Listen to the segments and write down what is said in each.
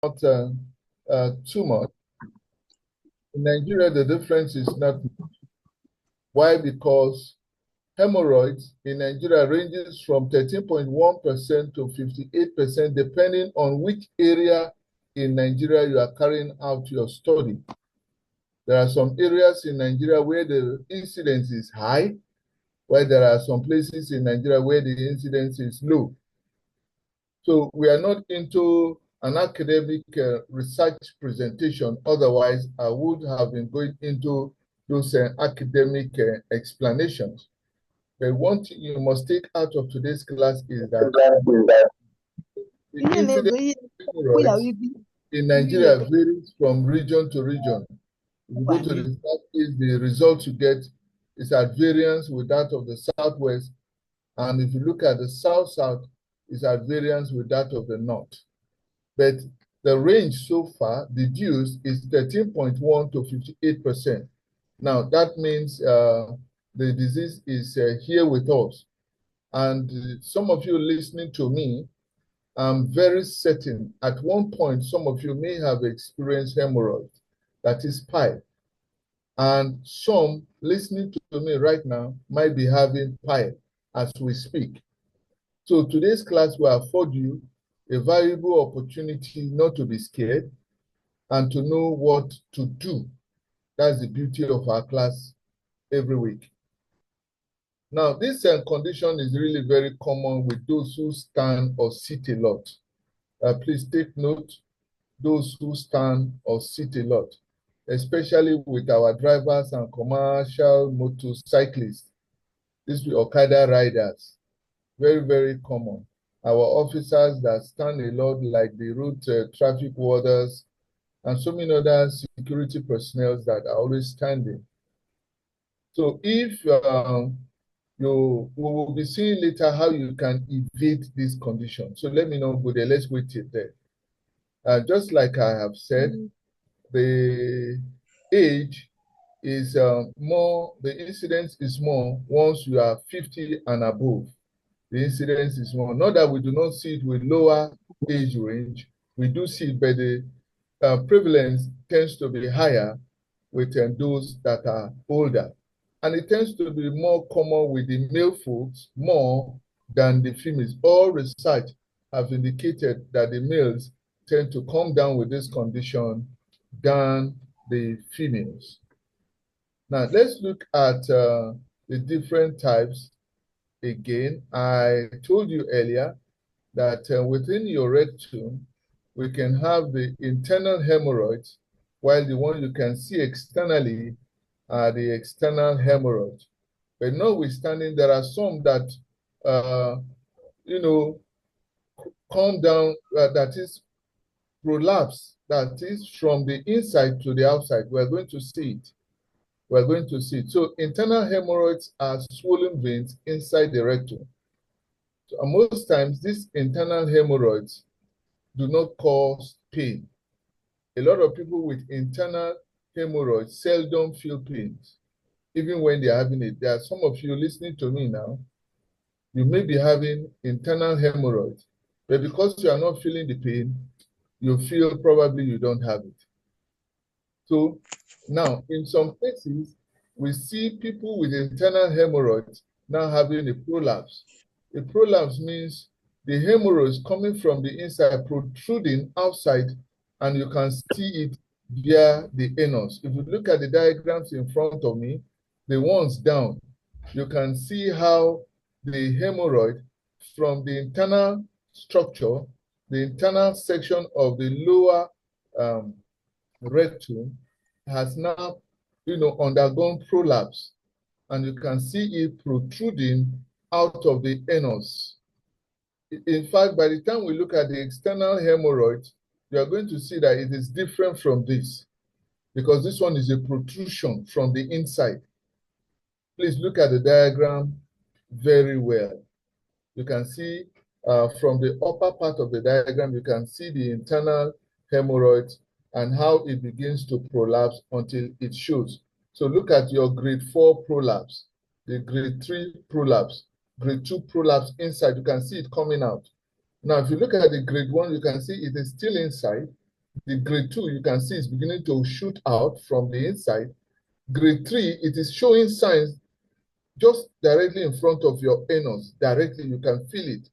not too much. In Nigeria, the difference is not. Why? Because hemorrhoids in Nigeria ranges from 13.1% to 58%, depending on which area in Nigeria you are carrying out your study. There are some areas in Nigeria where the incidence is high, while there are some places in Nigeria where the incidence is low. So we are not into an academic research presentation. Otherwise, I would have been going into those academic explanations. But one thing you must take out of today's class is that the incidence of hemorrhoids in Nigeria varies from region to region. If you go to the southeast, the result you get is at variance with that of the southwest. And if you look at the south-south, it's at variance with that of the north. But the range so far deduced is 13.1 to 58%. Now, that means the disease is here with us. And some of you listening to me, I'm very certain at one point, some of you may have experienced hemorrhoids, that is pile. And some listening to me right now might be having pile as we speak. So today's class will afford you a valuable opportunity not to be scared and to know what to do. That's the beauty of our class every week. Now, this condition is really very common with those who stand or sit a lot. Please take note, those who stand or sit a lot, especially with our drivers and commercial motorcyclists. These are Okada riders, very, very common. Our officers that stand a lot, like the route traffic warders, and so many other security personnel that are always standing. So if we will be seeing later how you can evade this condition. So let me not go there. Let's wait till there. Just like I have said, the age is more, the incidence is more once you are 50 and above. The incidence is more. Not that we do not see it with lower age range. We do see it, but the prevalence tends to be higher with those that are older. And it tends to be more common with the male folks more than the females. All research have indicated that the males tend to come down with this condition than the females. Now, let's look at the different types again. I told you earlier that within your rectum, we can have the internal hemorrhoids, while the one you can see externally are the external hemorrhoids. But notwithstanding, there are some that, come down, that is prolapse, that is from the inside to the outside. We're going to see it. We're going to see it. So internal hemorrhoids are swollen veins inside the rectum. So most times, these internal hemorrhoids do not cause pain. A lot of people with internal hemorrhoids seldom feel pains, even when they're having it. There are some of you listening to me now, you may be having internal hemorrhoids, but because you are not feeling the pain, you feel probably you don't have it. So now, in some cases, we see people with internal hemorrhoids now having a prolapse. A prolapse means the hemorrhoids coming from the inside protruding outside, and you can see it via the anus. If you look at the diagrams in front of me, the ones down, you can see how the hemorrhoid from the internal structure, the internal section of the lower rectum has now, undergone prolapse, and you can see it protruding out of the anus. In fact, by the time we look at the external hemorrhoid, you are going to see that it is different from this, because this one is a protrusion from the inside. Please look at the diagram very well. You can see from the upper part of the diagram, you can see the internal hemorrhoid and how it begins to prolapse until it shows. So look at your grade 4 prolapse, the grade 3 prolapse, grade 2 prolapse inside. You can see it coming out. Now, if you look at the grade 1, you can see it is still inside, The grade 2, you can see it's beginning to shoot out from the inside. Grade 3, it is showing signs just directly in front of your anus. Directly, you can feel it.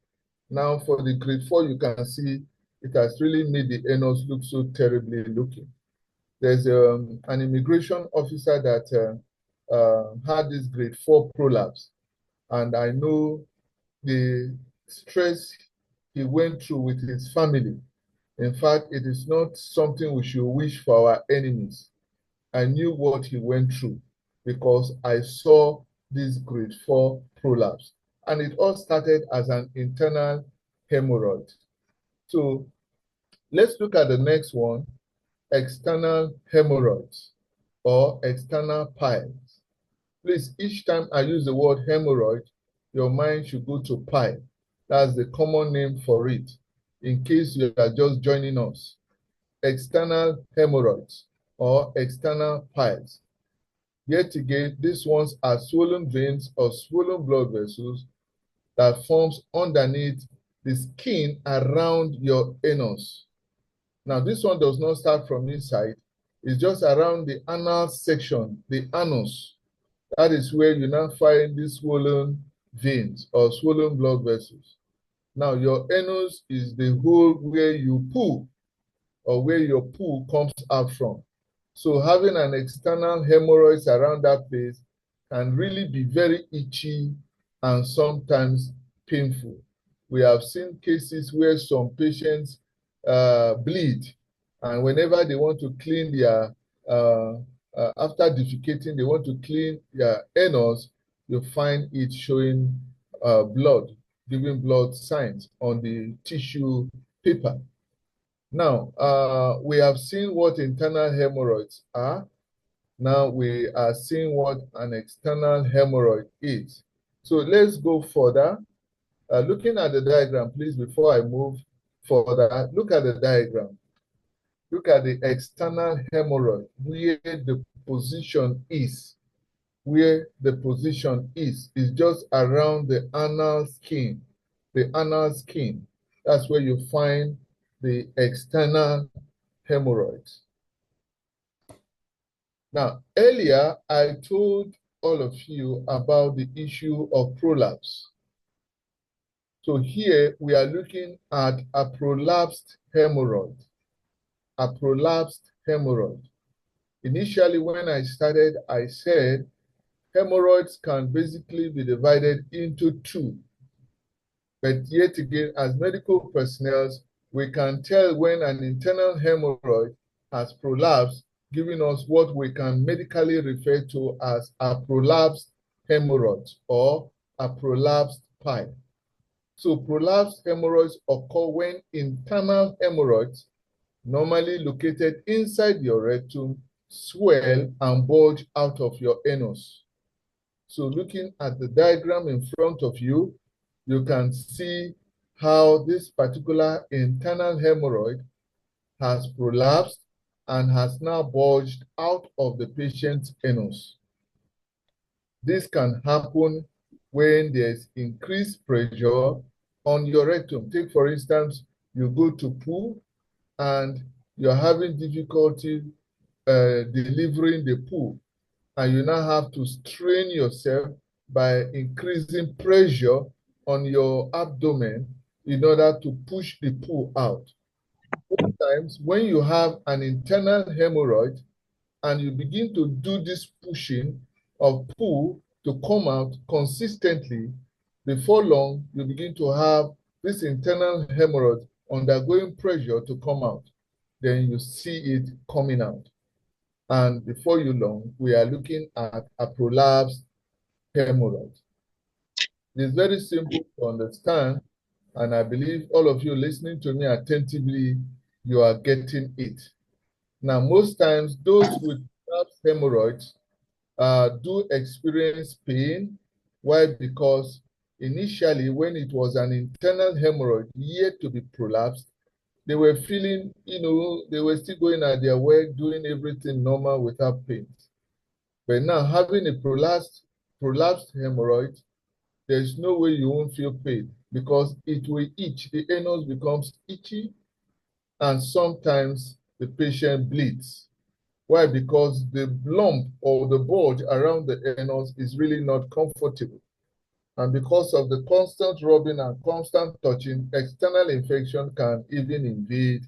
Now for the grade 4, you can see it has really made the anus look so terribly looking. There's an immigration officer that had this grade 4 prolapse, and I know the stress he went through with his family. In fact, it is not something we should wish for our enemies. I knew what he went through because I saw this grade 4 prolapse. And it all started as an internal hemorrhoid. So let's look at the next one, external hemorrhoids or external piles. Please, each time I use the word hemorrhoid, your mind should go to pile. That's the common name for it, in case you are just joining us. External hemorrhoids or external piles. Yet again, these ones are swollen veins or swollen blood vessels that forms underneath the skin around your anus. Now, this one does not start from inside. It's just around the anal section, the anus. That is where you now find these swollen veins or swollen blood vessels. Now, your anus is the hole where you poo or where your poo comes out from. So having an external hemorrhoids around that place can really be very itchy and sometimes painful. We have seen cases where some patients bleed, and whenever they want to clean their, after defecating, they want to clean their anus, you find it showing blood, giving blood signs on the tissue paper. Now, we have seen what internal hemorrhoids are. Now we are seeing what an external hemorrhoid is. So let's go further. Looking at the diagram, please, before I move further, look at the diagram. Look at the external hemorrhoid, where the position is. Where the position is just around the anal skin. The anal skin. That's where you find the external hemorrhoids. Now, earlier, I told all of you about the issue of prolapse. So here we are looking at a prolapsed hemorrhoid. A prolapsed hemorrhoid. Initially, when I started, I said hemorrhoids can basically be divided into two. But yet again, as medical personnel, we can tell when an internal hemorrhoid has prolapsed, giving us what we can medically refer to as a prolapsed hemorrhoid or a prolapsed pile. So prolapsed hemorrhoids occur when internal hemorrhoids, normally located inside your rectum, swell and bulge out of your anus. So looking at the diagram in front of you, you can see how this particular internal hemorrhoid has prolapsed and has now bulged out of the patient's anus. This can happen when there's increased pressure on your rectum. Take, for instance, you go to poo and you're having difficulty delivering the poo, and you now have to strain yourself by increasing pressure on your abdomen in order to push the poo out. Sometimes when you have an internal hemorrhoid and you begin to do this pushing of poo to come out consistently, before long, you begin to have this internal hemorrhoid undergoing pressure to come out. Then you see it coming out. And before you long, we are looking at a prolapsed hemorrhoid. It's very simple to understand, and I believe all of you listening to me attentively, you are getting it. Now, most times, those with prolapsed hemorrhoids do experience pain. Why? Because initially, when it was an internal hemorrhoid yet to be prolapsed, they were feeling, they were still going at their work, doing everything normal without pain. But now having a prolapsed hemorrhoid, there's no way you won't feel pain because it will itch. The anus becomes itchy, and sometimes the patient bleeds. Why? Because the lump or the bulge around the anus is really not comfortable. And because of the constant rubbing and constant touching, external infection can even invade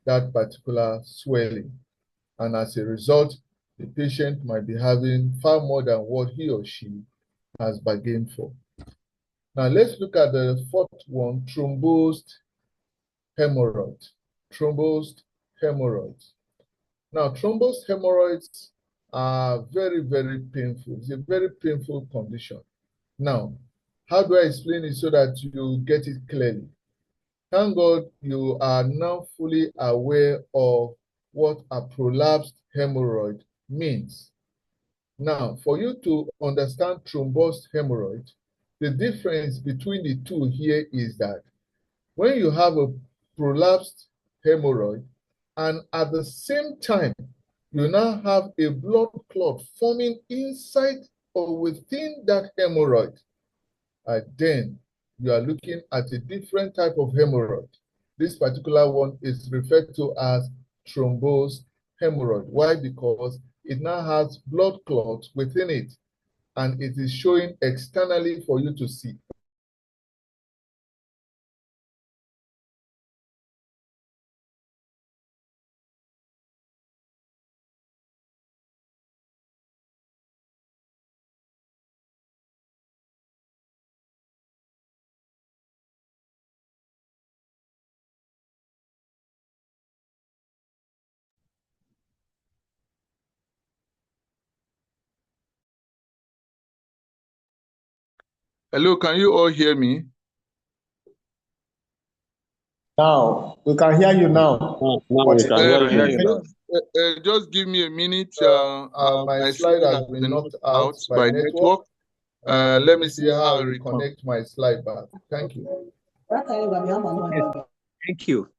that particular swelling. And as a result, the patient might be having far more than what he or she has bargained for. Now let's look at the fourth one, thrombosed hemorrhoid. Thrombosed hemorrhoids. Now, thrombosed hemorrhoids are very, very painful. It's a very painful condition. Now, how do I explain it so that you get it clearly? Thank God you are now fully aware of what a prolapsed hemorrhoid means. Now, for you to understand thrombosed hemorrhoid, the difference between the two here is that when you have a prolapsed hemorrhoid and at the same time you now have a blood clot forming inside or within that hemorrhoid, then you are looking at a different type of hemorrhoid. This particular one is referred to as thrombosed hemorrhoid. Why? Because it now has blood clots within it and it is showing externally for you to see. Hello, can you all hear me? Now, we can hear you now. Now we can hear you now. Just give me a minute. My slide has been knocked out by network. Let me see how I reconnect my slide back. Thank you. Thank you.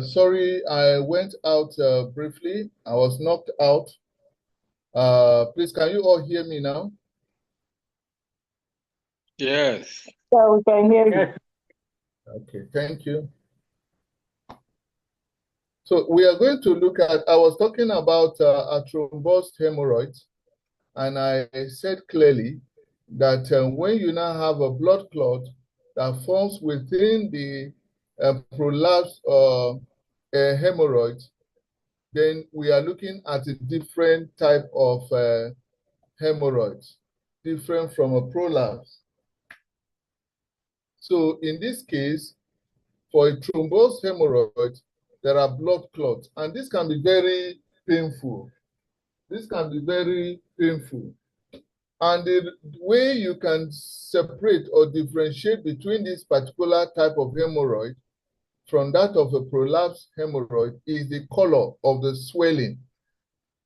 Sorry, I went out briefly. I was knocked out. Please, can you all hear me now? Yes. Yeah, we can hear you. Okay, thank you. So we are going to look at, I was talking about a thrombosed hemorrhoid, and I said clearly that when you now have a blood clot that forms within the prolapse hemorrhoid, then we are looking at a different type of hemorrhoids, different from a prolapse. So in this case, for a thrombosed hemorrhoid, there are blood clots, and this can be very painful. This can be very painful. And the way you can separate or differentiate between this particular type of hemorrhoid from that of a prolapsed hemorrhoid is the color of the swelling.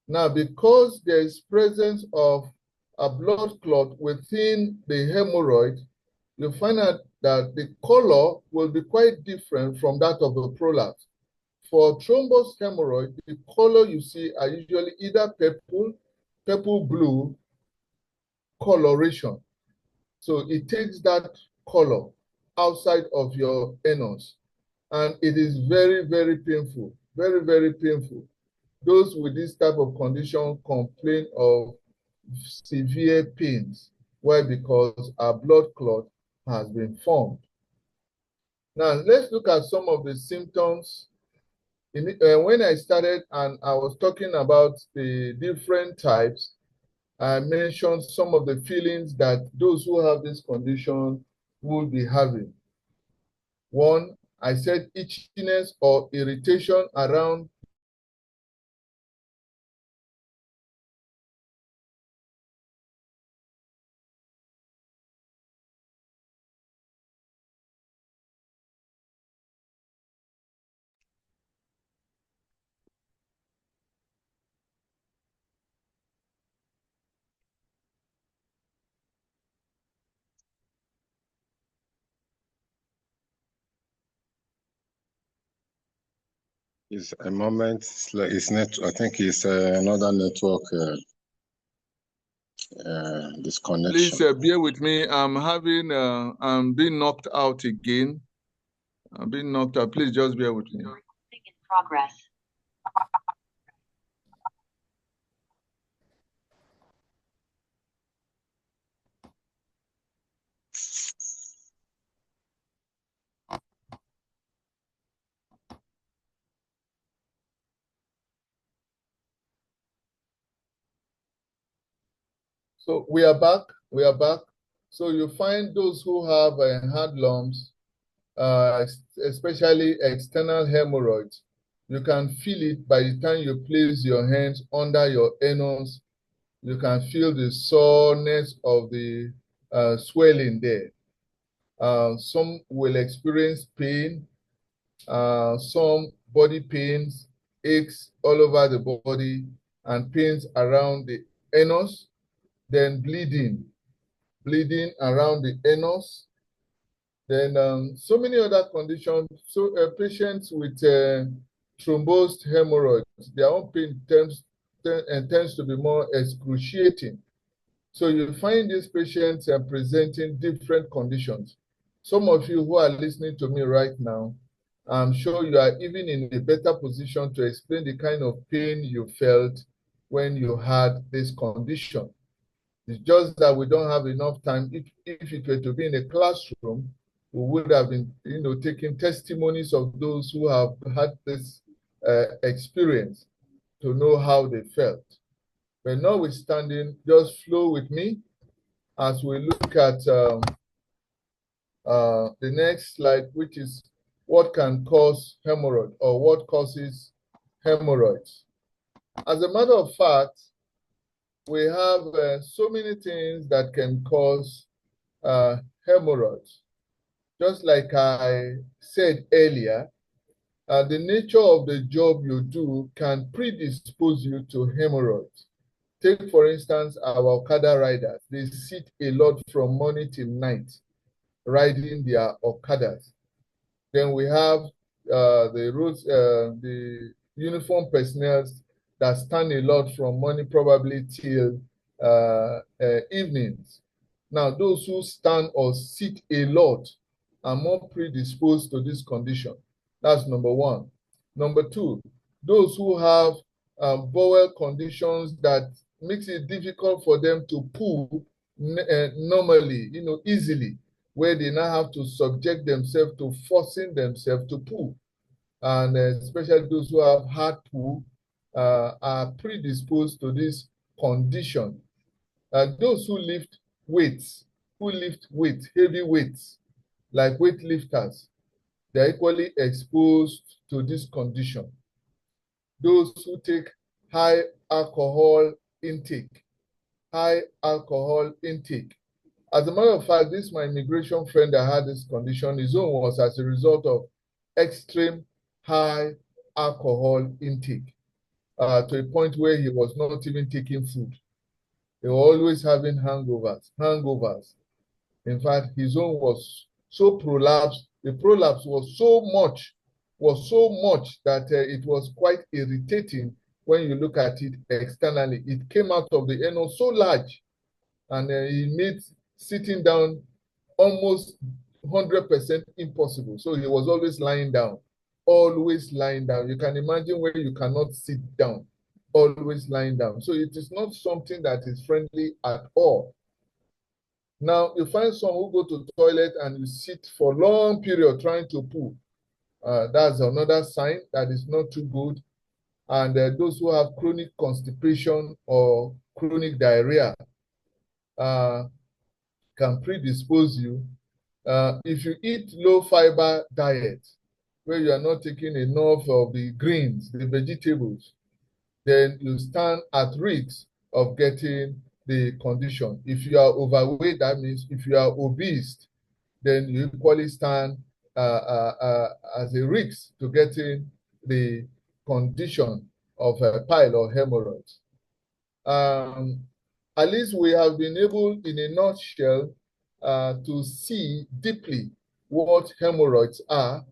Now, because there is presence of a blood clot within the hemorrhoid, you find out that the color will be quite different from that of a prolapse. For thrombosed hemorrhoid, the color you see are usually either purple blue coloration. So it takes that color outside of your anus, and it is very, very painful, very, very painful. Those with this type of condition complain of severe pains. Why? Because a blood clot has been formed. Now, let's look at some of the symptoms When I started and I was talking about the different types, I mentioned some of the feelings that those who have this condition will be having. One, I said itchiness or irritation around It's a moment. It's like it's net. I think it's another network disconnection. Please bear with me. I'm being knocked out again. I'm being knocked out. Please just bear with me. In progress. So we are back. We are back. So you find those who have hard lumps, especially external hemorrhoids. You can feel it by the time you place your hands under your anus. You can feel the soreness of the swelling there. Some will experience pain, some body pains, aches all over the body, and pains around the anus, then bleeding around the anus, then so many other conditions. So patients with thrombosed hemorrhoids, their own pain tends to be more excruciating. So you find these patients are presenting different conditions. Some of you who are listening to me right now, I'm sure you are even in a better position to explain the kind of pain you felt when you had this condition. It's just that we don't have enough time. If it were to be in a classroom, we would have been, taking testimonies of those who have had this experience to know how they felt. But notwithstanding, just flow with me as we look at the next slide, which is what can cause hemorrhoid or what causes hemorrhoids. As a matter of fact, we have so many things that can cause hemorrhoids. Just like I said earlier, the nature of the job you do can predispose you to hemorrhoids. Take, for instance, our Okada riders. They sit a lot from morning till night riding their Okadas. Then we have the uniform personnel that stand a lot from morning probably till evenings. Now, those who stand or sit a lot are more predisposed to this condition. That's number one. Number two, those who have bowel conditions that makes it difficult for them to poo normally, easily, where they now have to subject themselves to forcing themselves to poo. And especially those who have hard poo are predisposed to this condition. Those who lift weights, heavy weights, like weightlifters, they're equally exposed to this condition. Those who take high alcohol intake. As a matter of fact, this my immigration friend that had this condition, his own was as a result of extreme high alcohol intake to a point where he was not even taking food. They were always having hangovers. In fact, his own was so prolapsed. The prolapse was so much that it was quite irritating when you look at it externally. It came out of the anus so large, and it made sitting down almost 100% impossible. So he was always lying down. You can imagine where you cannot sit down, always lying down. So it is not something that is friendly at all. Now, you find some who go to the toilet and you sit for long period trying to poo. That's another sign that is not too good. And those who have chronic constipation or chronic diarrhea can predispose you. If you eat low fiber diet, where you are not taking enough of the greens, the vegetables, then you stand at risk of getting the condition. If you are overweight, that means if you are obese, then you equally stand as a risk to getting the condition of a pile or hemorrhoids. At least we have been able, in a nutshell, to see deeply what hemorrhoids are,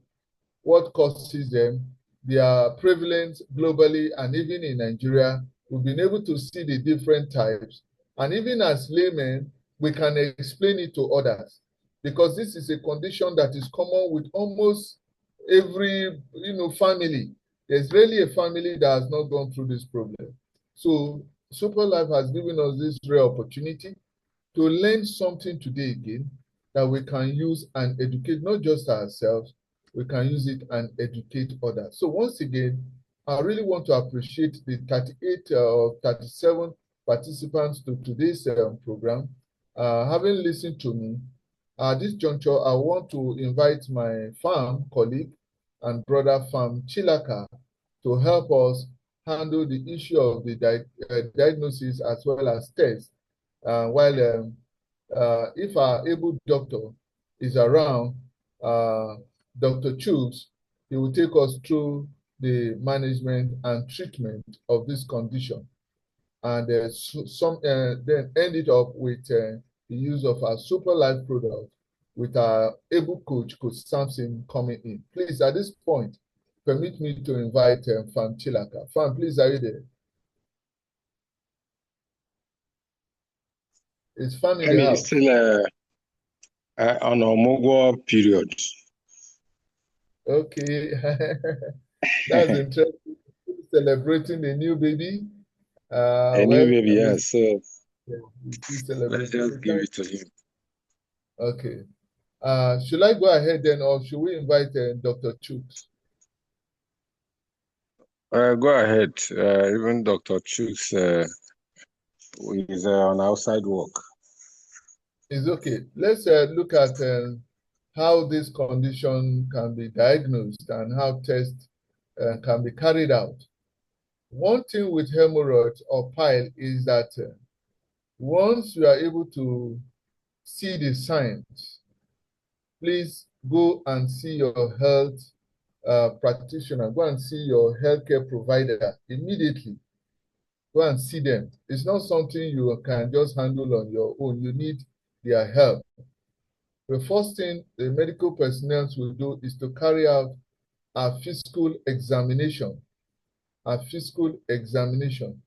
what causes them, their prevalence globally, and even in Nigeria. We've been able to see the different types. And even as laymen, we can explain it to others, because this is a condition that is common with almost every family. There's really a family that has not gone through this problem. So Super Life has given us this rare opportunity to learn something today again that we can use and educate not just ourselves, we can use it and educate others. So once again, I really want to appreciate the 38 or 37 participants to today's program. Having listened to me, at this juncture, I want to invite my farm colleague and brother farm Chilaka to help us handle the issue of the diagnosis as well as tests. While if our able doctor is around, Dr. Chooks, he will take us through the management and treatment of this condition, and then end it up with the use of our Super Life product with our able coach, Coach Samson, coming in. Please, at this point, permit me to invite Fan Chilaka. Fan, please, are you there? Is Fan in the house? Still on Omugwo period. Okay. That's interesting. Celebrating a new baby. A new baby, yes. So let's just give it to him. Okay. Should I go ahead then, or should we invite Dr. Chooks? Go ahead. Even Dr. Chooks is on outside work. It's okay. Let's look at how this condition can be diagnosed and how tests can be carried out. One thing with hemorrhoids or pile is that once you are able to see the signs, please go and see your health practitioner. Go and see your healthcare provider immediately. Go and see them. It's not something you can just handle on your own. You need their help. The first thing the medical personnel will do is to carry out a physical examination. A physical examination.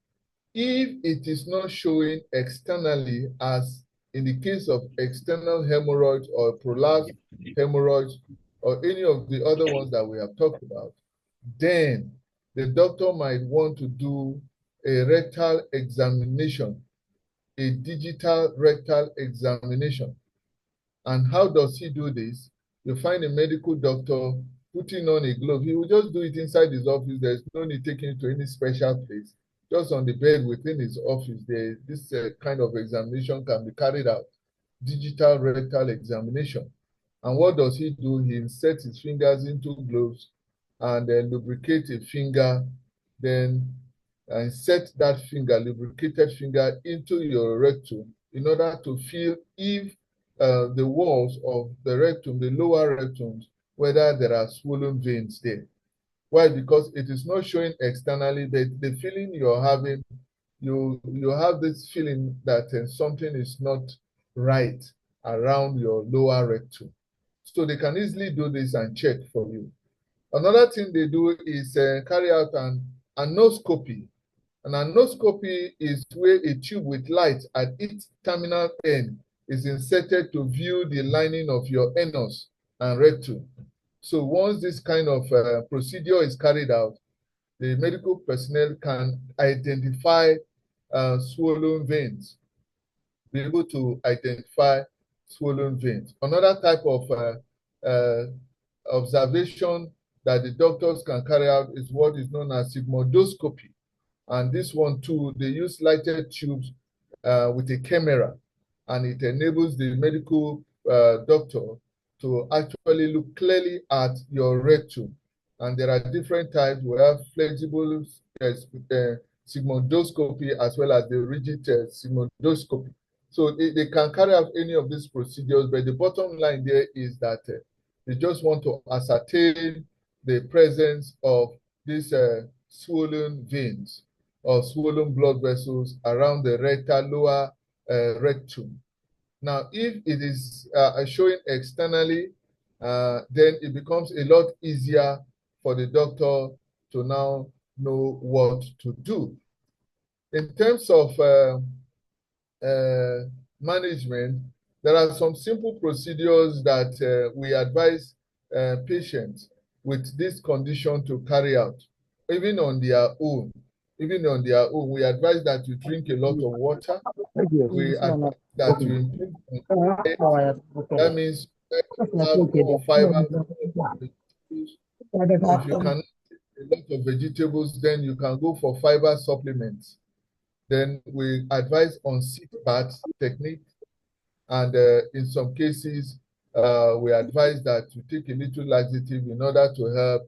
If it is not showing externally, as in the case of external hemorrhoids or prolapsed hemorrhoids or any of the other ones that we have talked about, then the doctor might want to do a rectal examination, a digital rectal examination. And how does he do this? You find a medical doctor putting on a glove. He will just do it inside his office. There's no need taking it to any special place. Just on the bed within his office, this kind of examination can be carried out. Digital rectal examination. And what does he do? He inserts his fingers into gloves and then lubricate a finger, then insert that finger, lubricated finger, into your rectum in order to feel if the walls of the rectum, the lower rectums, whether there are swollen veins there. Why? Because it is not showing externally. The feeling you're having, you have this feeling that something is not right around your lower rectum. So they can easily do this and check for you. Another thing they do is carry out an anoscopy. An anoscopy is where a tube with light at its terminal end is inserted to view the lining of your anus and rectum. So once this kind of procedure is carried out, the medical personnel can identify swollen veins, be able to identify swollen veins. Another type of observation that the doctors can carry out is what is known as sigmoidoscopy. And this one too, they use lighted tubes with a camera, and it enables the medical doctor to actually look clearly at your rectum. And there are different types. We have flexible sigmoidoscopy as well as the rigid sigmoidoscopy. So they can carry out any of these procedures, but the bottom line there is that they just want to ascertain the presence of these swollen veins or swollen blood vessels around the rectal lower rectum. Now, if it is showing externally, then it becomes a lot easier for the doctor to now know what to do. In terms of management, there are some simple procedures that we advise patients with this condition to carry out, even on their own. Even on their own, we advise that you drink a lot of water. We advise that you improve on diet. That means have more fiber. If you can eat a lot of vegetables, then you can go for fiber supplements. Then we advise on sit bath technique. And in some cases, we advise that you take a little laxative in order to help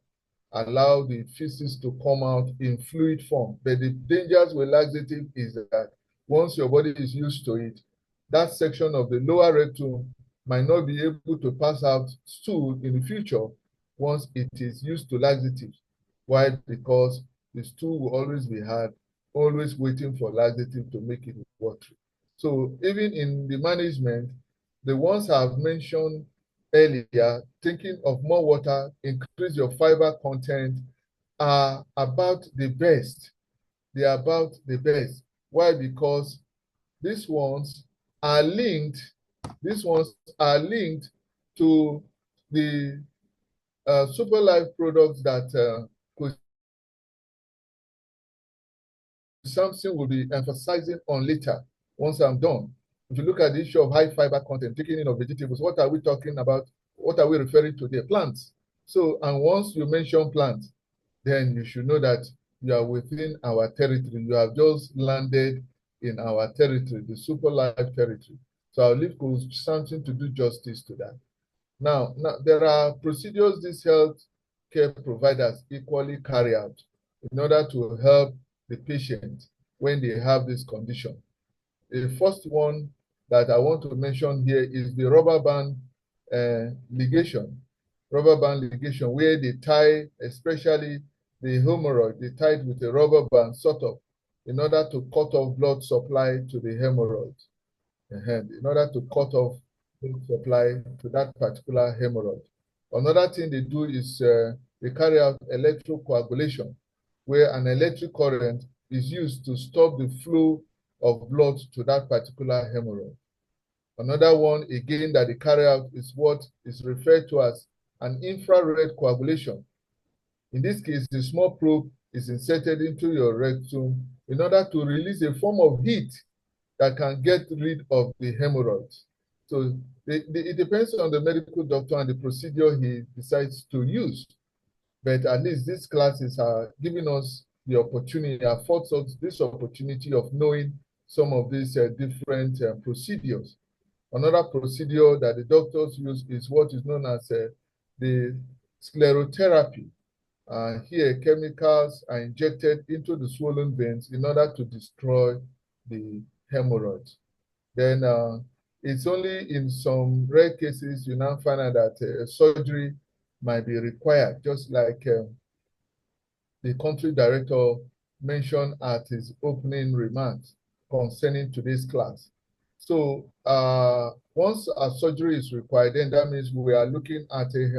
allow the feces to come out in fluid form. But the dangers with laxative is that once your body is used to it, that section of the lower rectum might not be able to pass out stool in the future once it is used to laxatives. Why? Because the stool will always be hard, always waiting for laxative to make it watery. So even in the management, the ones I've mentioned earlier, thinking of more water, increase your fiber content, are about the best. They are about the best. Why? Because these ones are linked, to the super life products that something will be emphasizing on later once I'm done. If you look at the issue of high fiber content, taking in of vegetables, what are we talking about? What are we referring to there? Plants. So, and once you mention plants, then you should know that you are within our territory. You have just landed in our territory, the super life territory. So I'll leave something to do justice to that. Now, there are procedures these health care providers equally carry out in order to help the patient when they have this condition. The first one that I want to mention here is the rubber band ligation. Rubber band ligation, where they tie, especially the hemorrhoid, they tie it with a rubber band, sort of, in order to cut off blood supply to the hemorrhoid. In order to cut off blood supply to that particular hemorrhoid. Another thing they do is they carry out electrocoagulation, where an electric current is used to stop the flow of blood to that particular hemorrhoid. Another one, again, that they carry out is what is referred to as an infrared coagulation. In this case, the small probe is inserted into your rectum in order to release a form of heat that can get rid of the hemorrhoids. So it depends on the medical doctor and the procedure he decides to use. But at least these classes are giving us the opportunity, affords us this opportunity of knowing some of these different procedures. Another procedure that the doctors use is what is known as the sclerotherapy. Here, chemicals are injected into the swollen veins in order to destroy the hemorrhoids. Then it's only in some rare cases you now find out that surgery might be required, just like the country director mentioned at his opening remarks concerning today's class. So once a surgery is required, then that means we are looking at a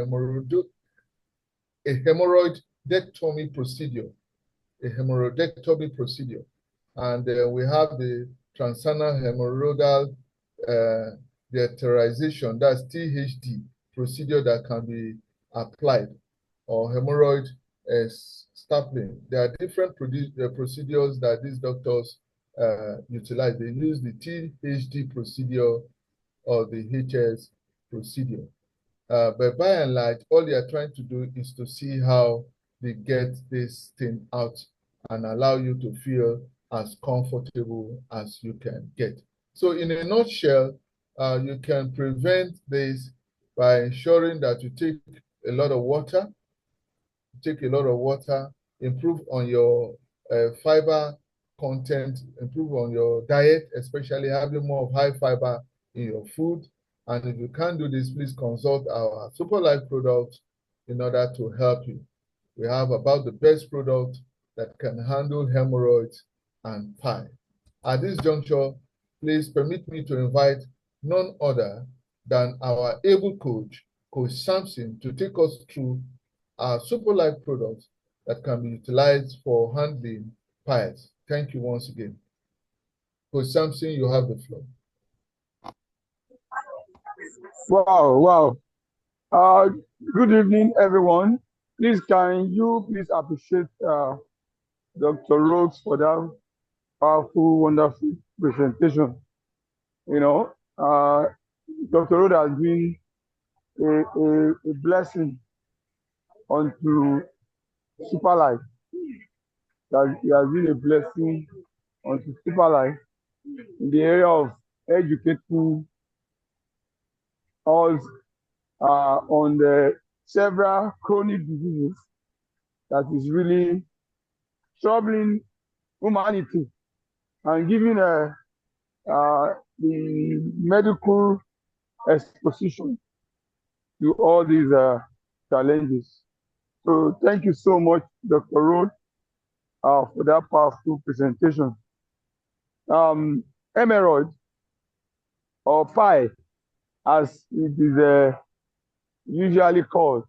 hemorrhoidectomy procedure, And we have the transanal hemorrhoidal dearterization, that's THD procedure that can be applied, or hemorrhoid stapling. There are different procedures that these doctors utilize. They use the THD procedure or the HS procedure. But by and large, all you are trying to do is to see how they get this thing out and allow you to feel as comfortable as you can get. So in a nutshell, you can prevent this by ensuring that you take a lot of water, improve on your fiber content, improve on your diet, especially having more of high fiber in your food. And if you can't do this, please consult our Super Life product in order to help you. We have about the best product that can handle hemorrhoids and pie. At this juncture, please permit me to invite none other than our able coach, Coach Sampson, to take us through our Super Life products that can be utilized for handling pies. Thank you once again. Coach Sampson, you have the floor. Wow. Good evening, everyone. Please, can you please appreciate Dr. Rhodes for that powerful, wonderful presentation? You know, Dr. Rhodes has been a blessing unto Super Life. That he has been a blessing unto Super Life in the area of educating us on the several chronic diseases that is really troubling humanity and giving the medical exposition to all these challenges. So thank you so much, Dr. Rhodes, for that powerful presentation. Hemorrhoid or pie, as it is usually called,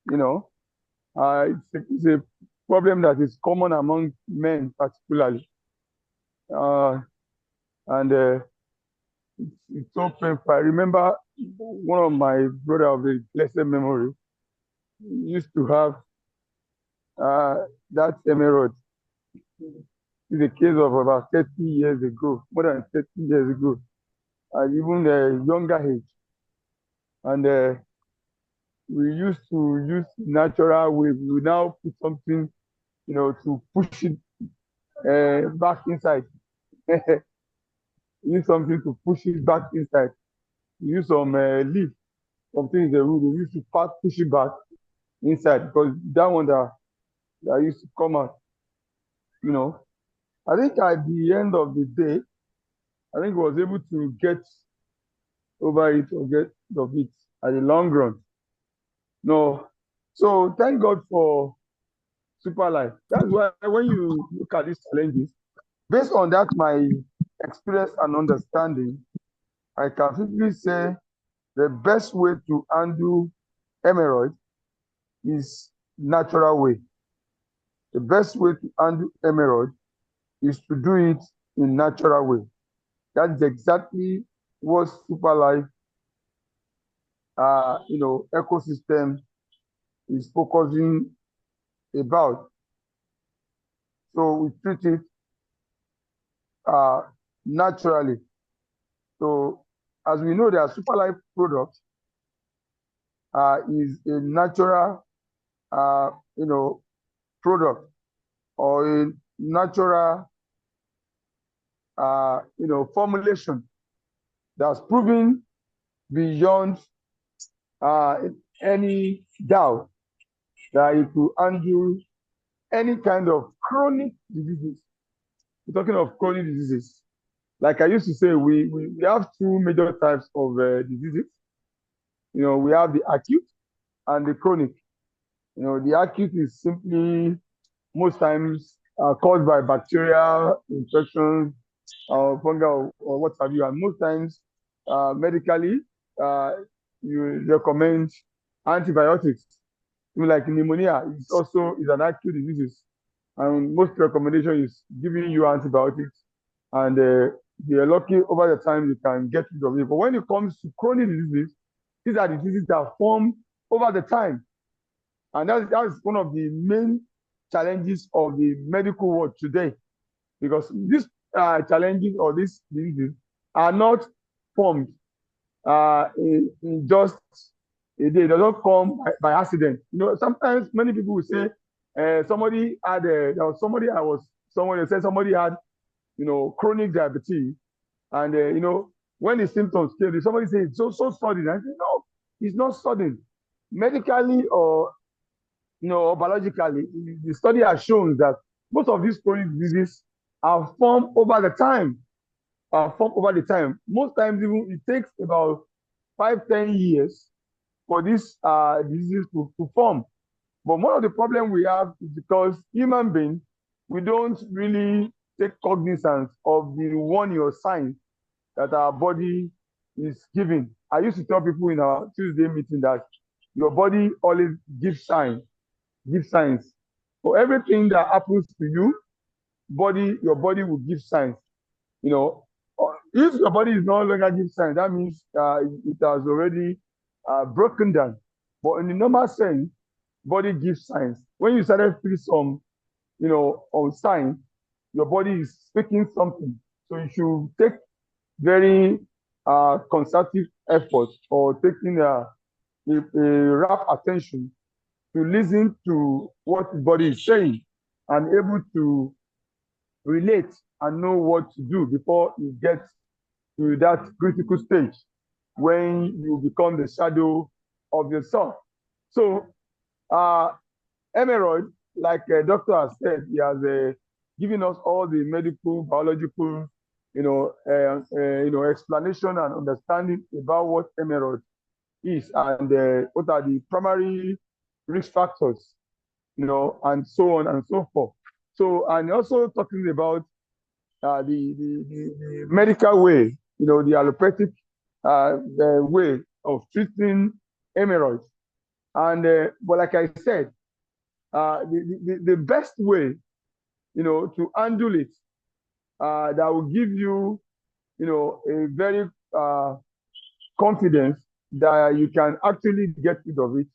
it's a problem that is common among men particularly. It's so painful. I remember one of my brother of the blessed memory used to have that hemorrhoid. It's a case of about 30 years ago, more than 30 years ago, and even a younger age. And we used to use natural way. We now put something, to push it back inside. Use something to push it back inside. Use some leaf, something in the root. We used to push it back inside because that one that used to come out. I think at the end of the day, I think I was able to get over it or get rid of it at the long run. No. So thank God for Super Life. That's why when you look at these challenges, based on that, my experience and understanding, I can simply say the best way to handle hemorrhoid is natural way. The best way to handle hemorrhoid is to do it in natural way. That's exactly what Super Life, ecosystem is focusing about. So we treat it naturally. So as we know, the Super Life product is a natural, product or a natural, formulation that's proven beyond any doubt that it will handle any kind of chronic diseases. We're talking of chronic diseases. Like I used to say, we have two major types of diseases. We have the acute and the chronic. The acute is simply most times caused by bacterial infections or fungal or what have you. And most times, medically, you recommend antibiotics. Like pneumonia is also an acute disease, and most recommendation is giving you antibiotics, and you're lucky over the time you can get rid of it. But when it comes to chronic diseases, these are diseases that form over the time, and that's one of the main challenges of the medical world today, because these challenges or these diseases are not formed in just a day. It does not come by accident. You know, sometimes many people will say, somebody had there was somebody I was someone that said somebody had, you know, chronic diabetes, and you know, when the symptoms came, somebody said it's so sudden. I said, no, it's not sudden. Medically or, you know, or biologically, the study has shown that most of these chronic diseases are formed over the time. Most times, even it takes about 5-10 years for these diseases to form. But one of the problems we have is because human beings, we don't really take cognizance of the warning or signs that our body is giving. I used to tell people in our Tuesday meeting that your body always gives signs. For everything that happens to you, your body will give signs. You know, if your body is no longer giving signs, that means it has already broken down. But in the normal sense, body gives signs. When you started feel some, you know, on signs, your body is speaking something. So you should take very concerted effort or taking a rapt attention to listen to what the body is saying and able to relate and know what to do before you get to that critical stage when you become the shadow of yourself. So, hemorrhoid, like doctor has said, he has given us all the medical, biological, explanation and understanding about what hemorrhoid is and what are the primary risk factors, you know, and so on and so forth. So, and also talking about the medical way, you know, the allopathic the way of treating hemorrhoids. And but like I said, the best way, you know, to handle it, that will give you, you know, a very confidence that you can actually get rid of it,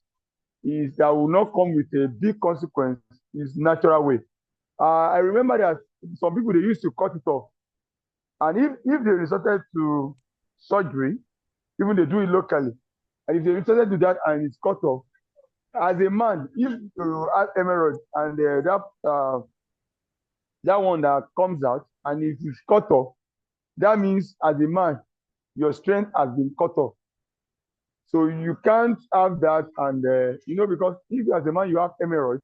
is that will not come with a big consequence, is natural way. I remember that some people, they used to cut it off. And if they resorted to surgery, even they do it locally, and if they resorted to that and it's cut off, as a man, if you have hemorrhoid and that one that comes out and it is cut off, that means as a man, your strength has been cut off. So you can't have that, and you know, because if as a man you have hemorrhoid,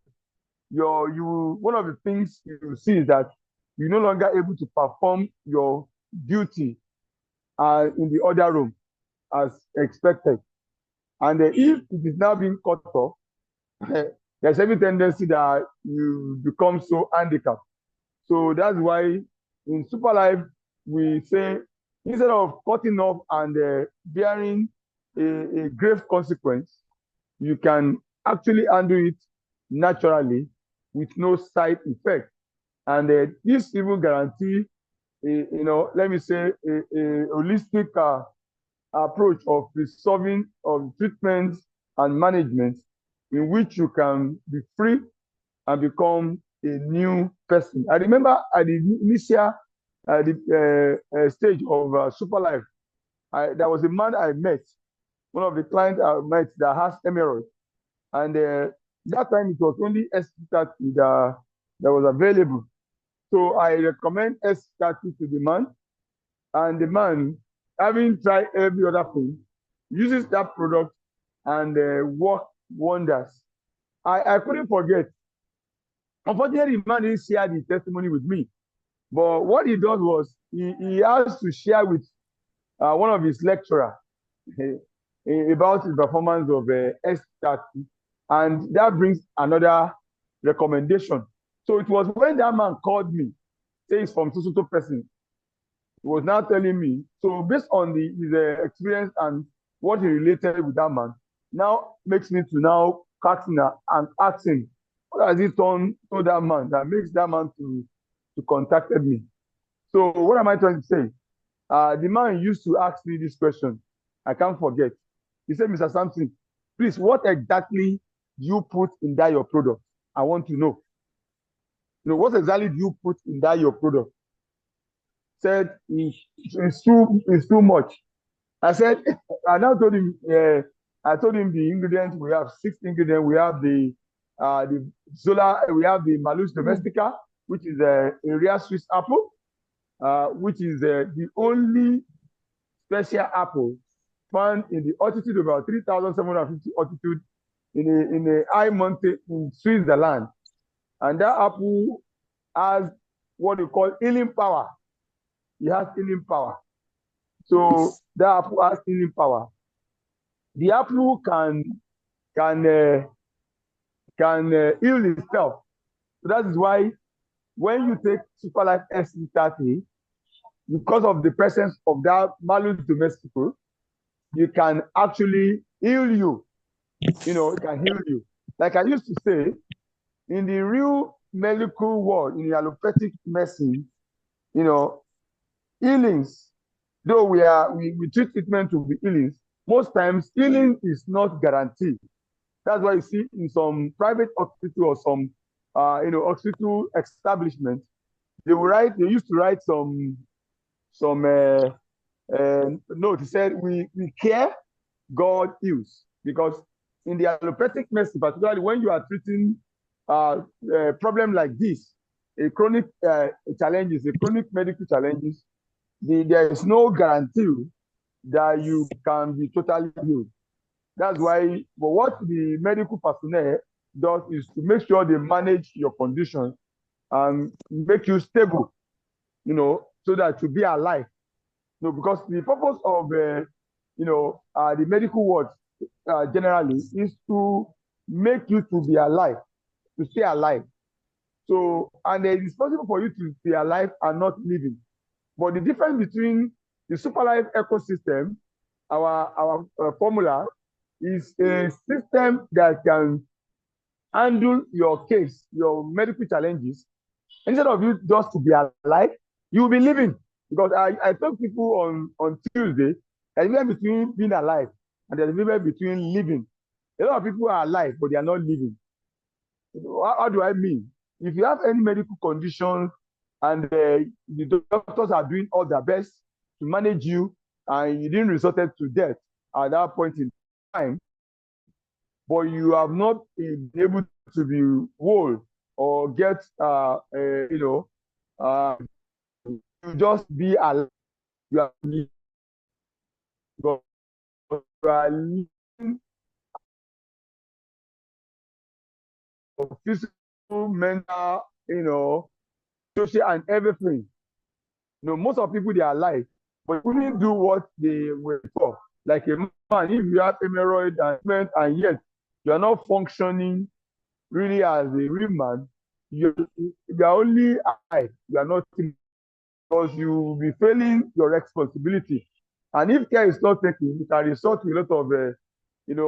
one of the things you see is that you're no longer able to perform your duty in the other room as expected. And if it is now being cut off, there's every tendency that you become so handicapped. So that's why in Super Life, we say, instead of cutting off and bearing a grave consequence, you can actually handle it naturally with no side effect. And this even guarantee, you know, let me say, a holistic approach of resolving of treatment and management, in which you can be free and become a new person. I remember at the initial stage of Super Life, there was a man I met, one of the clients I met that has hemorrhoids. And that time it was only S30 that was available. So I recommend S30 to the man. And the man, having tried every other thing, uses that product and work wonders. I couldn't forget. Unfortunately, the man didn't share the testimony with me. But what he does was, he has to share with one of his lecturers about his performance of S30. And that brings another recommendation. So it was when that man called me, says from so person, he was now telling me. So based on his experience and what he related with that man, now makes me to now and asking, what has he done to that man that makes that man to contacted me? So what am I trying to say? The man used to ask me this question. I can't forget. He said, Mr. Sampson, please, what exactly do you put in that your product? I want to know. You know, what exactly do you put in that your product? Said it's too much. I said, I now told him I told him the ingredients. We have 6 ingredients. We have the Zola. We have the Malus domestica, which is a rare Swiss apple, which is the only special apple found in the altitude of about 3,750 altitude in a high mountain in Switzerland. And that apple has what we call healing power. It has healing power. So that apple has healing power. The apple can heal itself. So that is why when you take Superlife SC30, because of the presence of that Malus domesticus, you can actually heal you. You know, it can heal you. Like I used to say, in the real medical world, in the allopathic medicine, you know, healings, though we treat treatment to be healings, most times healing is not guaranteed. That's why you see in some private hospital or some hospital establishment, they used to write some note. He said, we care, God heals. Because in the allopathic medicine, particularly when you are treating a problem like this, a chronic challenges, a chronic medical challenges, there is no guarantee that you can be totally healed. That's why, but what the medical personnel does is to make sure they manage your condition and make you stable, you know, so that you be alive. You know, because the purpose of the medical world generally is to make you to be alive, to stay alive. So, and it is possible for you to be alive and not living. But the difference between the Superlife ecosystem, our formula, is a system that can handle your case, your medical challenges. Instead of you just to be alive, you will be living. Because I told people on Tuesday, there's a difference between being alive and there's a difference between living. A lot of people are alive, but they are not living. How do I mean? If you have any medical condition and the doctors are doing all their best to manage you and you didn't resort to death at that point in time, but you have not been able to be whole or get, you just be alive. You are living physical, mental, social, and everything. Most of people, they are alive, but couldn't do what they were for. Like a man, if you have hemorrhoid and yet you are not functioning really as a real man, you are only alive. You are not, because you will be failing your responsibility. And if care is not taken, it can result to a lot of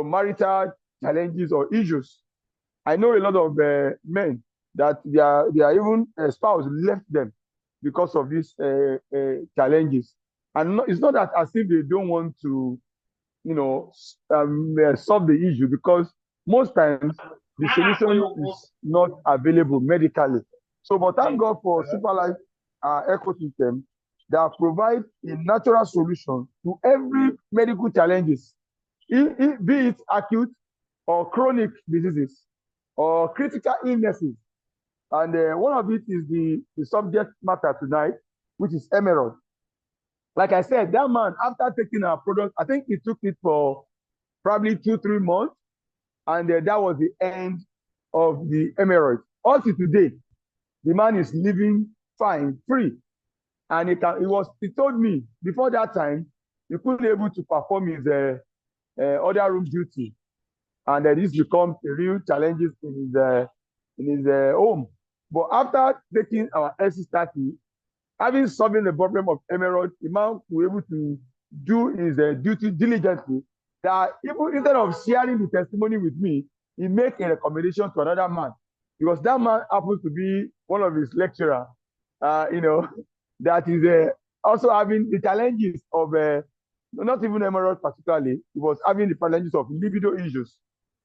marital challenges or issues. I know a lot of men that their even spouse left them because of these challenges. And it's not that as if they don't want to, solve the issue, because most times the solution is not available medically. So, but thank God for Superlife ecosystem that provide a natural solution to every medical challenges, be it acute or chronic diseases or critical illnesses. And one of it is the subject matter tonight, which is hemorrhoid. Like I said, that man, after taking our product, I think he took it for probably 2-3 months, and that was the end of the hemorrhoid. Also today, the man is living fine, free. And he told me before that time, he couldn't be able to perform his other room duty. And this becomes a real challenges in his home. But after taking our SC30, having solving the problem of hemorrhoid, the man was able to do his duty diligently. That even instead of sharing the testimony with me, he made a recommendation to another man, because that man happens to be one of his lecturer, that is also having the challenges of not even hemorrhoid particularly. He was having the challenges of libido issues,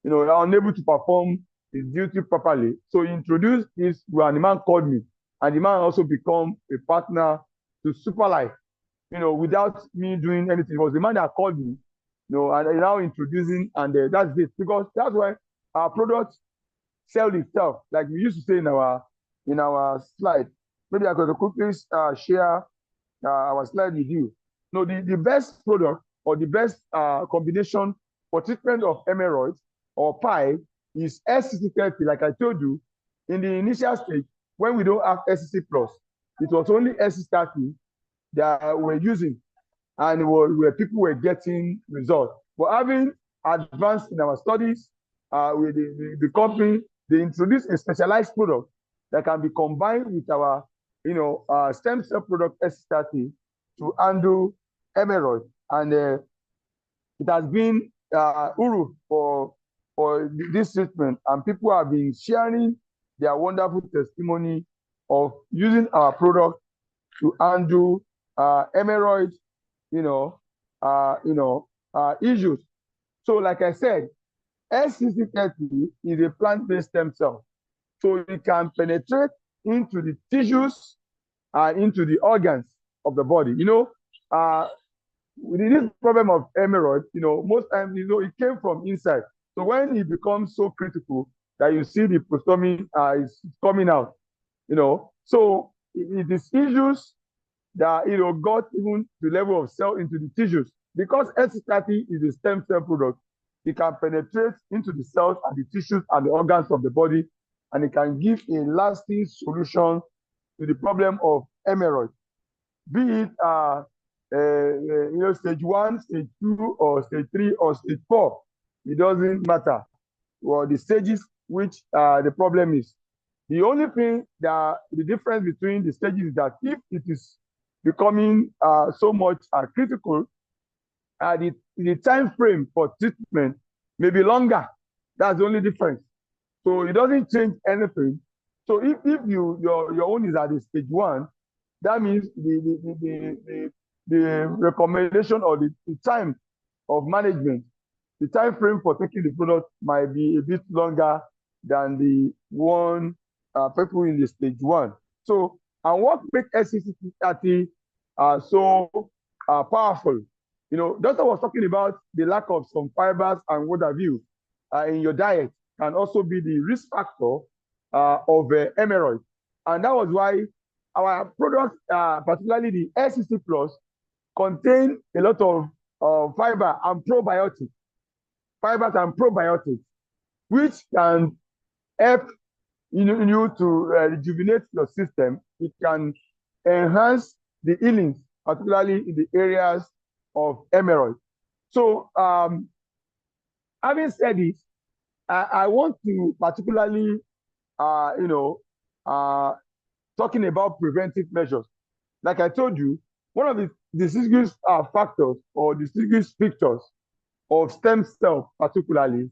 unable to perform his duty properly. So he introduced this when the man called me, and the man also become a partner to Superlife, without me doing anything. It was the man that called me and now introducing, and that's it, because that's why our product sell itself. Like we used to say in our slide. Maybe I could quickly share our slide with you. No, the best product or the best combination for treatment of hemorrhoids or PI is SCC30. Like I told you, in the initial stage, when we don't have SCC plus, it was only SCC30 that we're using, and where people were getting results. But having advanced in our studies with the company, they introduced a specialized product that can be combined with our stem cell product SCC30 to handle hemorrhoid. And it has been uru for this treatment, and people have been sharing their wonderful testimony of using our product to handle hemorrhoid issues. So like I said, SCC30 is a plant-based stem cell. So it can penetrate into the tissues and into the organs of the body. With this problem of hemorrhoid, most times, it came from inside. So when it becomes so critical that you see the prostomy is coming out, so it is issues that got even the level of cell into the tissues. Because SC30 is a stem cell product, it can penetrate into the cells and the tissues and the organs of the body, and it can give a lasting solution to the problem of hemorrhoid, be it stage 1, stage 2, or stage 3, or stage 4. It doesn't matter, or the stages which the problem is. The only thing that the difference between the stages is that if it is becoming so much critical, the time frame for treatment may be longer. That's the only difference. So it doesn't change anything. So if your own is at the stage 1, that means the recommendation or the time of management, the time frame for taking the product might be a bit longer than the one people in the stage 1. So, and what makes SCC30 so powerful? Doctor was talking about the lack of some fibers and what have you in your diet can also be the risk factor of hemorrhoid. And that was why our products, particularly the SCC Plus, contain a lot of fiber and probiotics, which can help you to rejuvenate your system. It can enhance the healing, particularly in the areas of hemorrhoid. So, having said this, I want to particularly, talking about preventive measures. Like I told you, one of the distinguished factors or distinguished features of stem cell particularly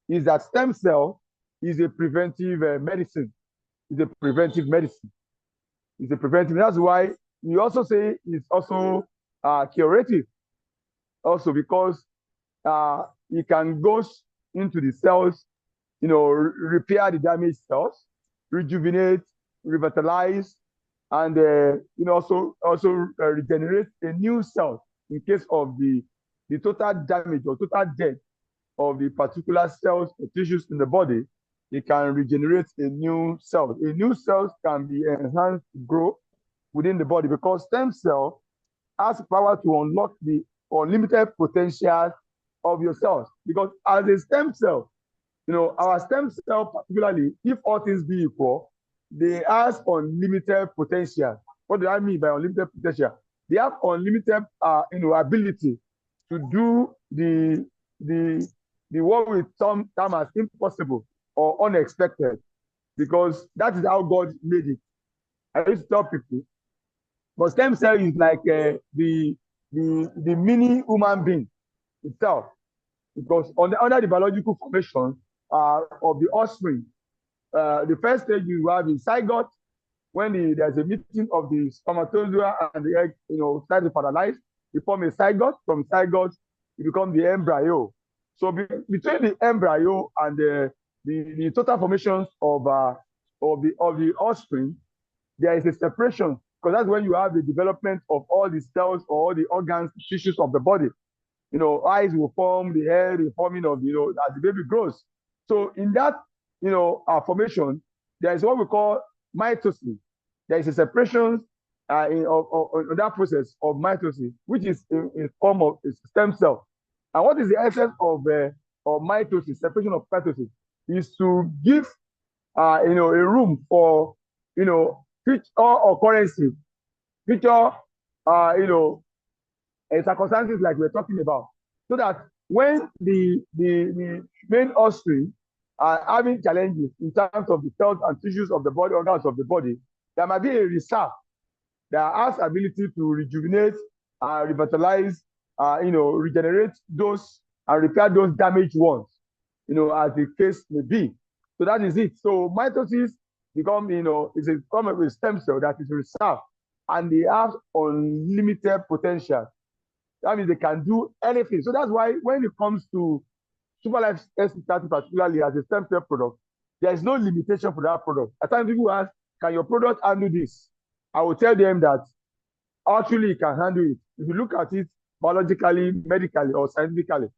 is that stem cell is a preventive medicine. It's a preventive medicine. That's why we also say it's also curative. Also because it can go into the cells, repair the damaged cells, rejuvenate, revitalize, and also regenerate a new cell in case of the total damage or total death of the particular cells or tissues in the body. It can regenerate a new cell. A new cell can be enhanced, grow within the body, because stem cell has power to unlock the unlimited potential of your cells. Because as a stem cell, our stem cell, particularly, if all things be equal, they have unlimited potential. What do I mean by unlimited potential? They have unlimited, ability to do the what we term as impossible or unexpected, because that is how God made it. I used to tell people, but stem cell is like the mini human being itself, because under the biological formation of the offspring, the first stage you have is zygote, when there's a meeting of the spermatozoa and the egg, start to fertilize, you form a zygote. From zygote, you become the embryo. So between the embryo and the total formations of the offspring, there is a separation, because that's when you have the development of all the cells or all the organs, tissues of the body. eyes will form, the hair, the forming of, as the baby grows. So in that, formation, there is what we call mitosis. There is a separation in that process of mitosis, which is in form of a stem cell. And what is the essence of mitosis, separation of mitosis, is to give, a room for, future occurrences, future, circumstances like we're talking about, so that when the main offspring are having challenges in terms of the cells and tissues of the body, organs of the body, there might be a reserve that has ability to rejuvenate, revitalize, regenerate those and repair those damaged ones, as the case may be. So that is it. So mitosis is a form of a stem cell that is reserved, and they have unlimited potential. That means they can do anything. So that's why when it comes to Superlife S30, particularly as a stem cell product, there is no limitation for that product. At times people ask, can your product handle this? I will tell them that actually it can handle it. If you look at it biologically, medically, or scientifically,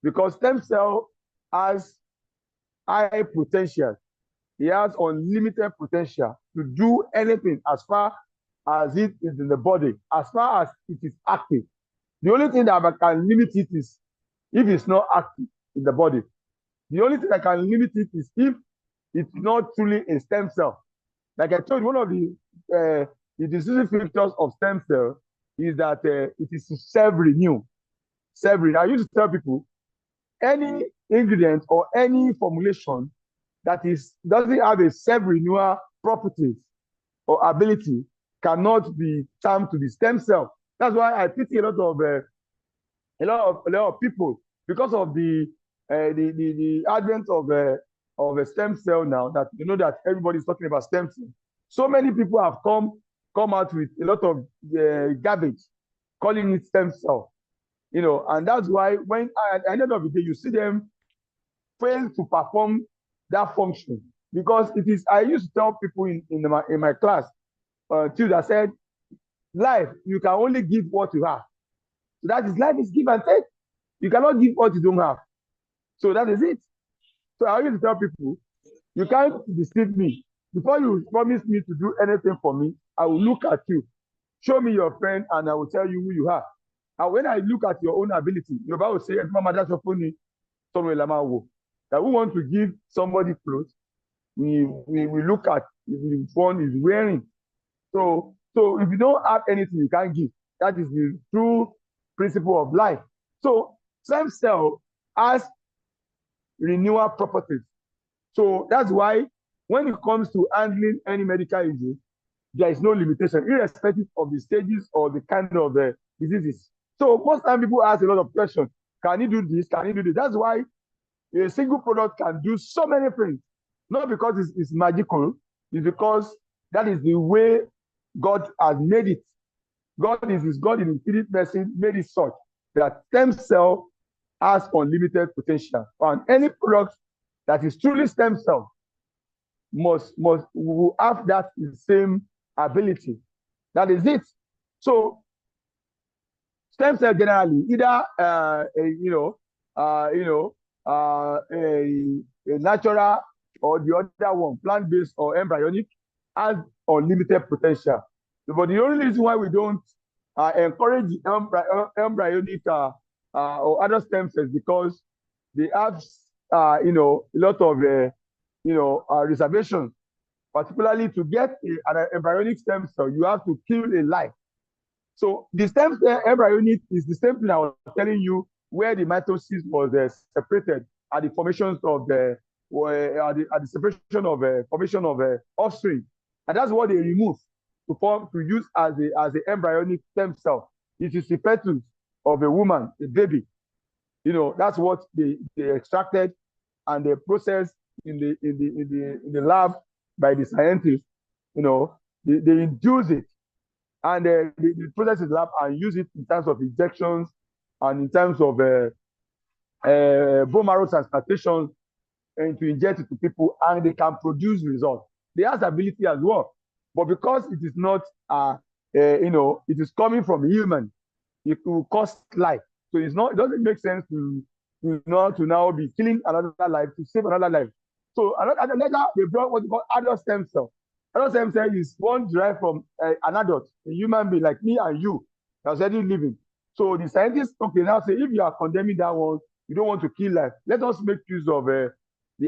because stem cell has high potential. It has unlimited potential to do anything as far as it is in the body, as far as it is active. The only thing that can limit it is if it's not active in the body. The only thing that can limit it is if it's not truly a stem cell. Like I told you, one of the diseasing features of stem cell is that it is self-renew. Self-renew. I used to tell people, any ingredient or any formulation that doesn't have a self-renewal properties or ability cannot be termed to be stem cell. That's why I pity a lot of people because of the advent of a stem cell now, that that everybody's talking about stem cell. So many people have come out with a lot of garbage calling it stem cell, and that's why when at the end of the day you see them fail to perform that function, because it is. I used to tell people in my class too, that said, life, you can only give what you have. So that is, life is give and take. You cannot give what you don't have. So that is it. So I used to tell people, you can't deceive me. Before you promise me to do anything for me, I will look at you. Show me your friend and I will tell you who you are. And when I look at your own ability, your Bible will say, that we want to give somebody clothes, we look at if one is wearing. So if you don't have anything, you can't give. That is the true principle of life. So stem cell has renewal properties. So that's why when it comes to handling any medical issue, there is no limitation, irrespective of the stages or the kind of diseases. So most time people ask a lot of questions. Can you do this? Can you do this? That's why a single product can do so many things. Not because it's magical, it's because that is the way God has made it. God in infinite mercy made it such that stem cell has unlimited potential. And any product that is truly stem cell will have that same ability. That is it. So stem cell generally, either a natural or the other one, plant-based or embryonic, has unlimited potential. But the only reason why we don't encourage the embryonic or other stem cells, because they have a lot of reservations. Particularly to get an embryonic stem cell, you have to kill a life. So the stem cell embryonic is the same thing I was telling you, where the mitosis was separated at the formations of the separation of formation of offspring, and that's what they remove to use as the embryonic stem cell. It is the fetus of a woman, a baby. That's what they extracted and they processed in the lab by the scientists. They induce it and they process it in the lab and use it in terms of injections and in terms of bone marrow transplantation, and to inject it to people, and they can produce results. They have the ability as well, but because it is not, it is coming from a human, it will cost life. So it doesn't make sense to now be killing another life to save another life. So another they brought what we call adult stem cell. Adult stem cell is one derived from an adult, a human being like me and you, that's already living. So the scientists, okay, now say if you are condemning that one, you don't want to kill life. Let us make use of the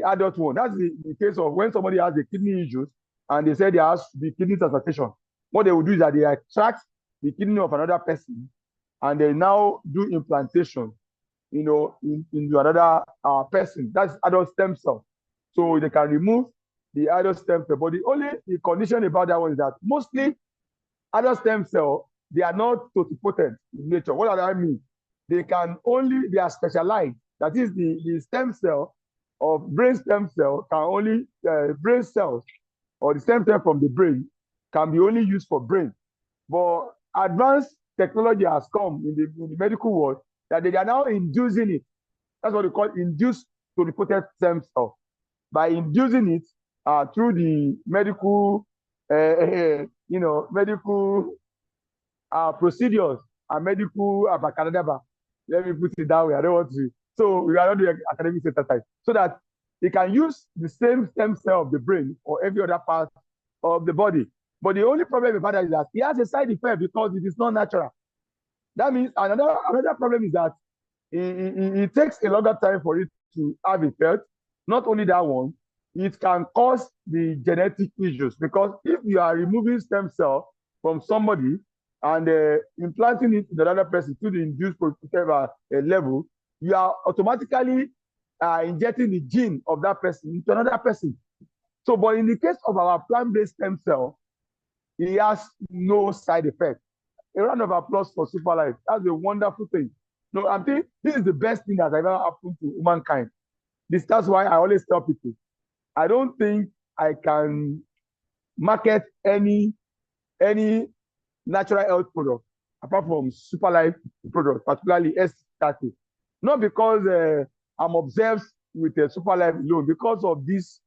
adult one. That's the case of when somebody has a kidney issues and they say there has to be kidney transplantation. What they will do is that they extract the kidney of another person and they now do implantation, into another person. That's adult stem cell. So they can remove the adult stem cell. But the only condition about that one is that mostly adult stem cell, they are not totipotent in nature. What does that mean? They are specialized. That is the stem cell of brain stem cell can only, brain cells or the stem cell from the brain can be only used for brain. But advanced technology has come in the medical world that they are now inducing it. That's what they call induced totipotent stem cell. By inducing it through the medical, medical procedures and medical abacadabra. Let me put it that way. I don't want to. So we are not doing academic exercise. So that they can use the same stem cell of the brain or every other part of the body. But the only problem about that is that it has a side effect because it is not natural. That means another problem is that it takes a longer time for it to have effect. Not only that one, it can cause the genetic issues because if you are removing stem cell from somebody and implanting it in another person to the induced protective level, you are automatically injecting the gene of that person into another person. So, but in the case of our plant-based stem cell, it has no side effect. A round of applause for Superlife. That's a wonderful thing. No, I think this is the best thing that has ever happened to humankind. That's why I always tell people, I don't think I can market any natural health product apart from Superlife product, particularly S30. Not because I'm obsessed with Superlife alone, because of this,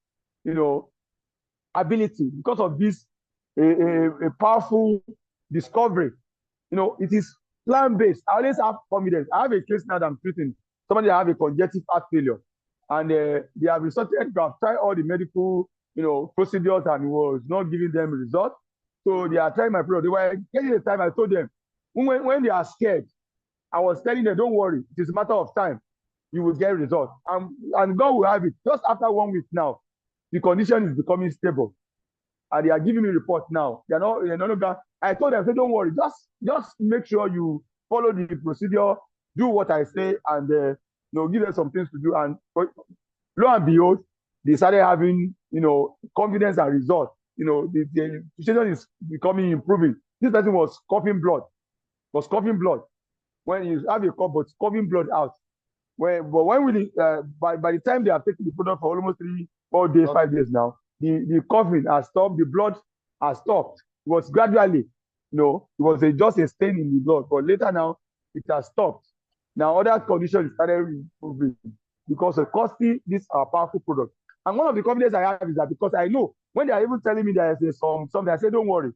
ability, because of this a powerful discovery. It is plant-based. I always have confidence. I have a case now that I'm treating. Somebody that have a congestive heart failure. And they have resorted to have tried all the medical, procedures and it was not giving them results. So they are trying my product. They were getting the time. I told them, when they are scared, I was telling them, don't worry. It is a matter of time. You will get results. And God will have it. Just after 1 week now, the condition is becoming stable. And they are giving me reports now. They're not I told them, say, don't worry, just make sure you follow the procedure, do what I say, and give them some things to do. And lo and behold, they started having confidence and results. The situation is improving. This person was coughing blood when you have a cough, but coughing blood out. But by the time they have taken the product for almost 3, 4 days, 5 days now, the coughing has stopped, the blood has stopped. It was gradually, it was just a stain in the blood, but later now it has stopped. Now other conditions started improving because of costing these are powerful products. And one of the confidence I have is that because I know when they are even telling me there is something, I say, don't worry,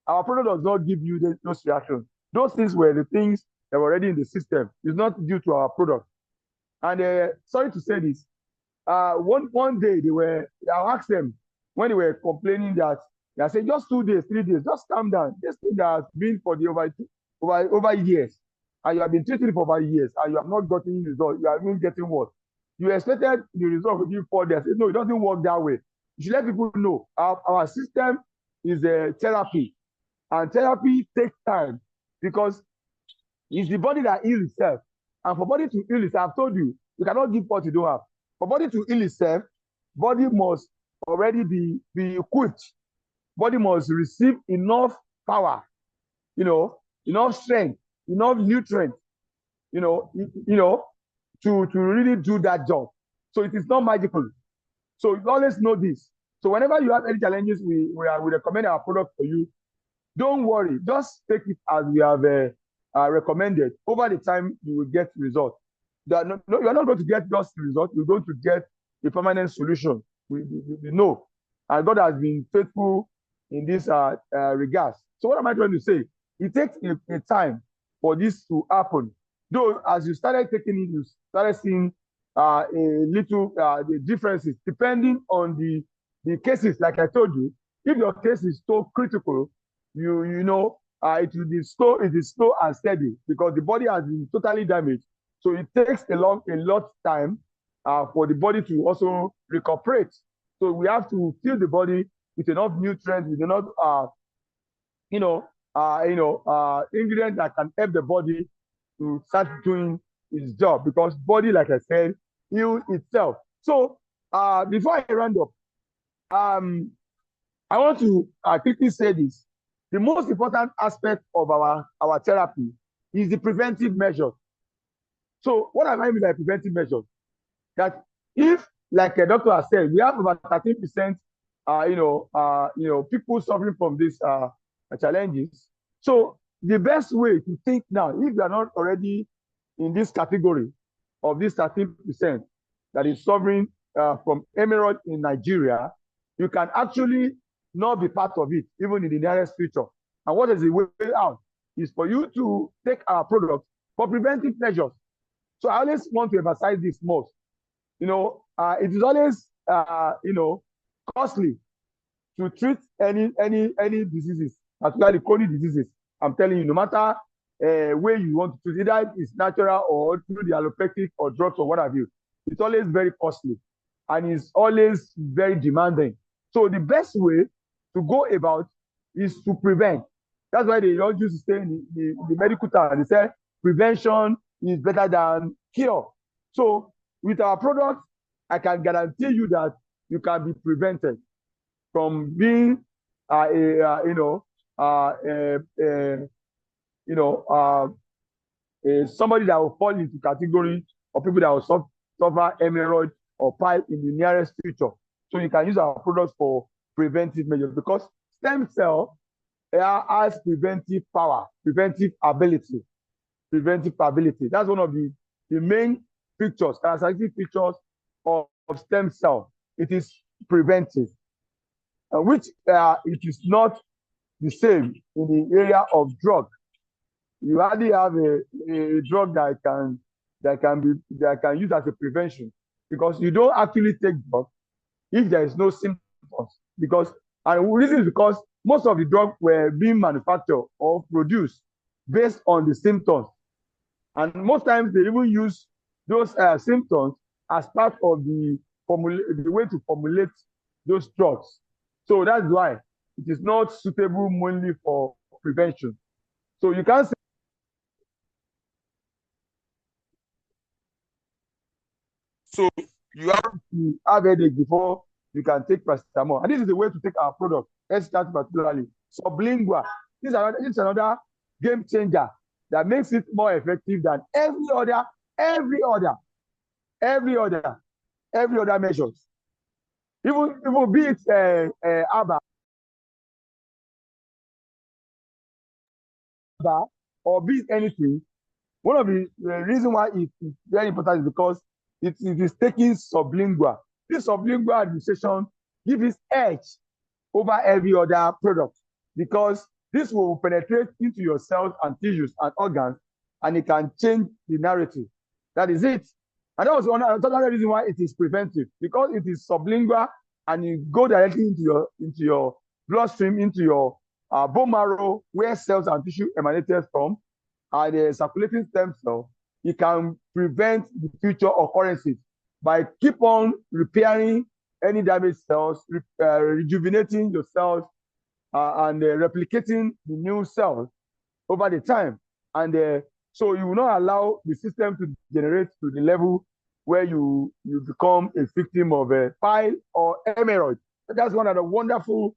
our product does not give you those reactions. Those things were the things that were already in the system. It's not due to our product. And sorry to say this, one day I asked them when they were complaining that they said just 2 days, 3 days, just calm down. This thing that has been for the over years, and you have been treating it for over years, and you have not gotten results. You are even getting worse. You expected the result within 4 days. No, it doesn't work that way. You should let people know our system is a therapy, and therapy takes time because it's the body that heals itself. And for body to heal itself, I've told you, you cannot give what you don't have. For body to heal itself, body must already be equipped. Body must receive enough power, enough strength, enough nutrients, to really do that job. So it is not magical. So you always know this. So whenever you have any challenges, we recommend our product for you. Don't worry, just take it as we have recommended. Over the time, you will get results. You are not going to get just the result. You're going to get a permanent solution. We know, and God has been faithful in this regards. So what am I trying to say? It takes a time for this to happen. Though, as you started taking it, you started seeing a little the differences depending on the cases. Like I told you, if your case is so critical, you know it will be slow. It is slow and steady because the body has been totally damaged. So it takes a lot time for the body to also recuperate. So we have to fill the body with enough nutrients, with enough ingredients that can help the body to start doing its job, because body, like I said, heals itself. So before I round up, I want to quickly say this. The most important aspect of our therapy is the preventive measures. So what I mean by preventive measures? That if, like a doctor has said, we have about 13%, people suffering from these challenges. So the best way to think now, if you are not already in this category of this 13% that is suffering from hemorrhoids in Nigeria, you can actually not be part of it, even in the nearest future. And what is the way out? Is for you to take our product for preventive measures. So I always want to emphasize this most. It is always, costly to treat any diseases, particularly chronic diseases. I'm telling you, no matter where you want to treat, either it's natural or through the allopathic or drugs or what have you, it's always very costly and it's always very demanding. So the best way to go about is to prevent. That's why they don't used to say in the medical term, they say prevention is better than cure. So with our product, I can guarantee you that you can be prevented from being somebody that will fall into category of people that will suffer hemorrhoid or pile in the nearest future. So you can use our products for preventive measures, because stem cell has preventive power, preventive ability. That's one of the main features, characteristic features of stem cell. It is preventive, which it is not the same in the area of drug. You hardly have a drug that can use as a prevention, because you don't actually take drug if there is no symptoms. And the reason is because most of the drugs were being manufactured or produced based on the symptoms. And most times they even use those symptoms as part of the way to formulate those drugs. So that's why it is not suitable mainly for prevention. So you can't say, so you have to have headache before you can take paracetamol. And this is the way to take our product, extract particularly sublingual. This is another game changer that makes it more effective than every other measures. Even be it ABBA or be it anything. One of the reasons why it is very important is because it is taking sublingual. This sublingual administration gives edge over every other product, because this will penetrate into your cells and tissues and organs, and it can change the narrative. That is it. And that was another reason why it is preventive, because it is sublingual and it goes directly into your bloodstream, into your bone marrow, where cells and tissue emanated from, and the circulating stem cell. It can prevent the future occurrences by keep on repairing any damaged cells, rejuvenating your cells, and replicating the new cells over the time. And so you will not allow the system to degenerate to the level where you become a victim of a pile or hemorrhoid. That's one of the wonderful